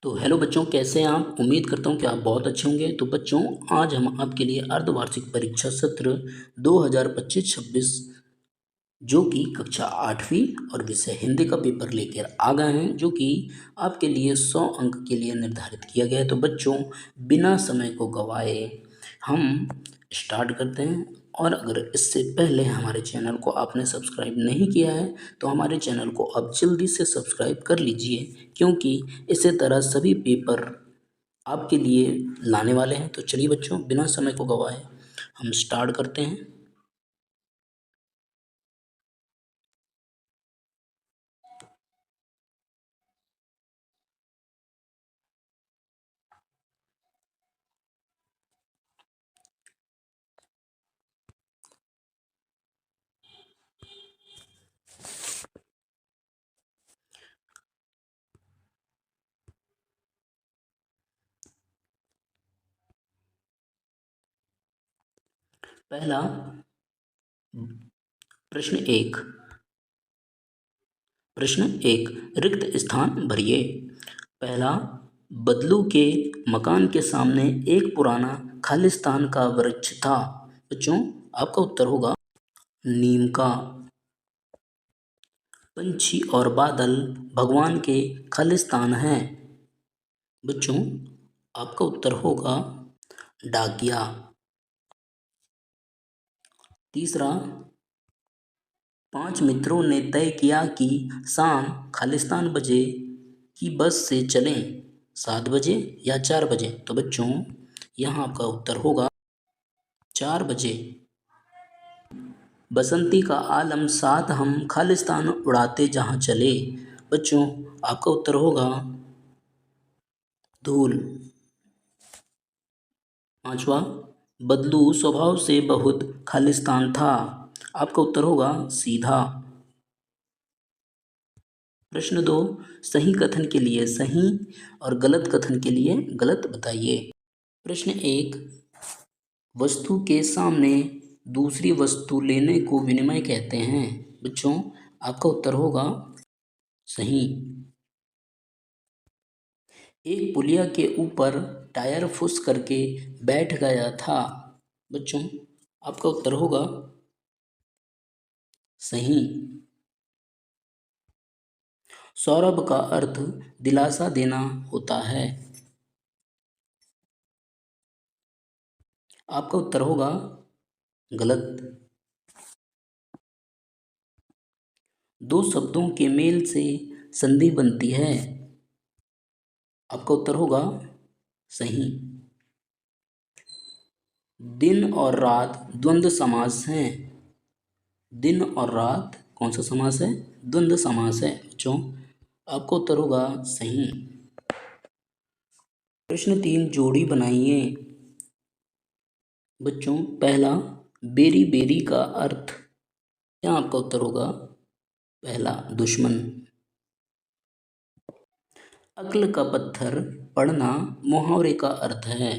तो हेलो बच्चों, कैसे हैं आप। उम्मीद करता हूं कि आप बहुत अच्छे होंगे। तो बच्चों, आज हम आपके लिए अर्धवार्षिक परीक्षा सत्र 2025-26 जो कि कक्षा 8वीं और विषय हिंदी का पेपर लेकर आ गए हैं, जो कि आपके लिए 100 अंक के लिए निर्धारित किया गया है। तो बच्चों, बिना समय को गवाए हम स्टार्ट करते हैं। और अगर इससे पहले हमारे चैनल को आपने सब्सक्राइब नहीं किया है तो हमारे चैनल को अब जल्दी से सब्सक्राइब कर लीजिए, क्योंकि इसी तरह सभी पेपर आपके लिए लाने वाले हैं। तो चलिए बच्चों, बिना समय को गवाए हम स्टार्ट करते हैं। पहला प्रश्न 1 रिक्त स्थान भरिए। पहला, बदलू के मकान के सामने एक पुराना खालिस्तान का वृक्ष था। बच्चों, आपका उत्तर होगा नीम का। पंछी और बादल भगवान के खालिस्तान हैं। बच्चों, आपका उत्तर होगा डाकिया। तीसरा, 5 मित्रों ने तय किया कि शाम खालिस्तान बजे की बस से चलें, 7 बजे या 4 बजे। तो बच्चों, यहाँ आपका उत्तर होगा 4 बजे। बसंती का आलम साथ हम खालिस्तान उड़ाते जहाँ चले। बच्चों, आपका उत्तर होगा धूल। पांचवा, बदलू स्वभाव से बहुत खालिस्तान था। आपका उत्तर होगा सीधा। प्रश्न 2, सही कथन के लिए सही और गलत कथन के लिए गलत बताइए। प्रश्न 1, वस्तु के सामने दूसरी वस्तु लेने को विनिमय कहते हैं। बच्चों, आपका उत्तर होगा सही। एक पुलिया के ऊपर टायर फुस करके बैठ गया था। बच्चों, आपका उत्तर होगा सही। सौरभ का अर्थ दिलासा देना होता है। आपका उत्तर होगा गलत। दो शब्दों के मेल से संधि बनती है। आपका उत्तर होगा सही। दिन और रात द्वंद्व समास हैं। दिन और रात कौन सा समास है? द्वंद्व समास है। बच्चों, आपका उत्तर होगा सही। प्रश्न 3, जोड़ी बनाइए। बच्चों, पहला, बेरी बेरी का अर्थ, यहाँ आपका उत्तर होगा पहला, दुश्मन। अक्ल का पत्थर पढ़ना मुहावरे का अर्थ है।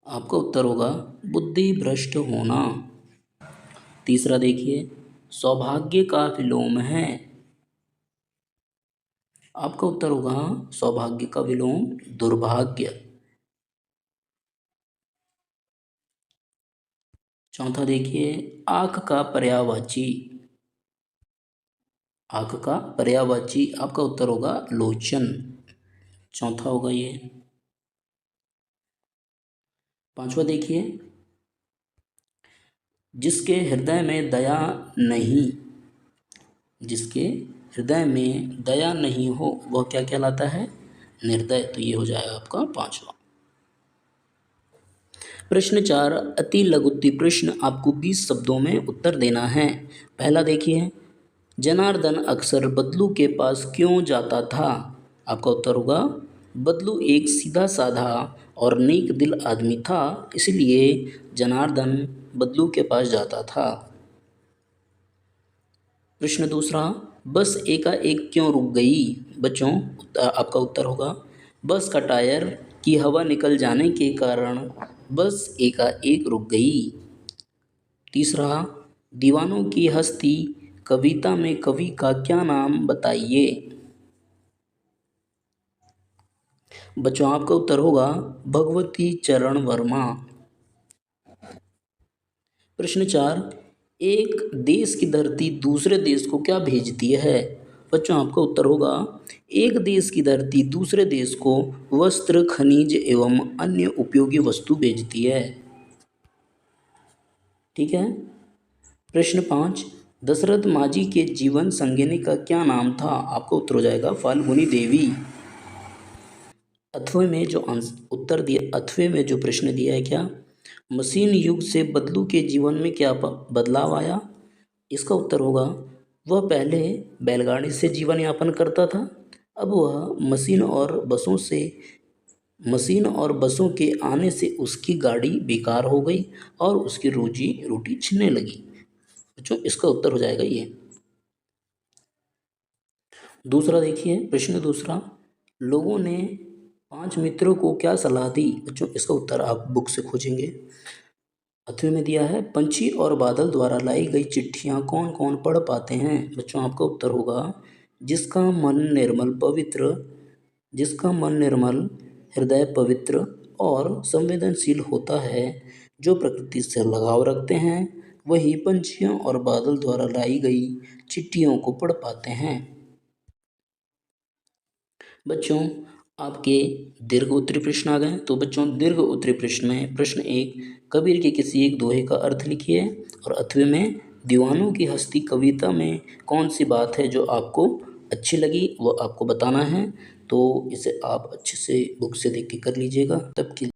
आपका उत्तर होगा बुद्धि भ्रष्ट होना। तीसरा देखिए, सौभाग्य का विलोम है। आपका उत्तर होगा सौभाग्य का विलोम दुर्भाग्य। चौथा देखिए, आंख का पर्यायवाची। आंख का पर्यायवाची आपका उत्तर होगा लोचन। चौथा होगा ये। पांचवा देखिए, जिसके हृदय में दया नहीं, जिसके हृदय में दया नहीं हो वह क्या कहलाता है? निर्दय। तो ये हो जाएगा आपका पांचवा। प्रश्न 4, अति लघुत्तम प्रश्न, आपको 20 शब्दों में उत्तर देना है। पहला देखिए, जनार्दन अक्सर बदलू के पास क्यों जाता था? आपका उत्तर होगा बदलू एक सीधा साधा और नेक दिल आदमी था, इसलिए जनार्दन बदलू के पास जाता था। प्रश्न दूसरा, बस एकाएक क्यों रुक गई? बच्चों, आपका उत्तर होगा बस का टायर की हवा निकल जाने के कारण बस एकाएक रुक गई। तीसरा, दीवानों की हस्ती कविता में कवि का क्या नाम बताइए। बच्चों आपका उत्तर होगा भगवती चरण वर्मा। प्रश्न 4, एक देश की धरती दूसरे देश को क्या भेजती है? बच्चों आपका उत्तर होगा एक देश की धरती दूसरे देश को वस्त्र, खनिज एवं अन्य उपयोगी वस्तु भेजती है। ठीक है। प्रश्न 5, दशरथ मांझी के जीवन संगिनी का क्या नाम था? आपका उत्तर हो जाएगा फाल्गुनी देवी। अथवे में जो उत्तर दिया, अथवे में जो प्रश्न दिया है क्या, मशीन युग से बदलू के जीवन में क्या बदलाव आया? इसका उत्तर होगा वह पहले बैलगाड़ी से जीवन यापन करता था, अब वह मशीन और बसों के आने से उसकी गाड़ी बेकार हो गई और उसकी रोजी रोटी छिनने लगी। बच्चों इसका उत्तर हो जाएगा ये। दूसरा देखिए, प्रश्न दूसरा, लोगों ने 5 मित्रों को क्या सलाह दी? बच्चों इसका उत्तर आप बुक से खोजेंगे। अथवे में दिया है पंछी और बादल द्वारा लाई गई चिट्ठियाँ कौन कौन पढ़ पाते हैं? बच्चों आपका उत्तर होगा जिसका मन निर्मल, हृदय पवित्र और संवेदनशील होता है, जो प्रकृति से लगाव रखते हैं, वही पंछियों और बादल द्वारा लाई गई चिट्ठियों को पढ़ पाते हैं। बच्चों आपके दीर्घ उत्तरी प्रश्न आ गए। तो बच्चों दीर्घ उत्तरी प्रश्न में प्रश्न 1, कबीर के किसी एक दोहे का अर्थ लिखिए। और अथवे में दीवानों की हस्ती कविता में कौन सी बात है जो आपको अच्छी लगी वो आपको बताना है। तो इसे आप अच्छे से बुक से देख के कर लीजिएगा। तब के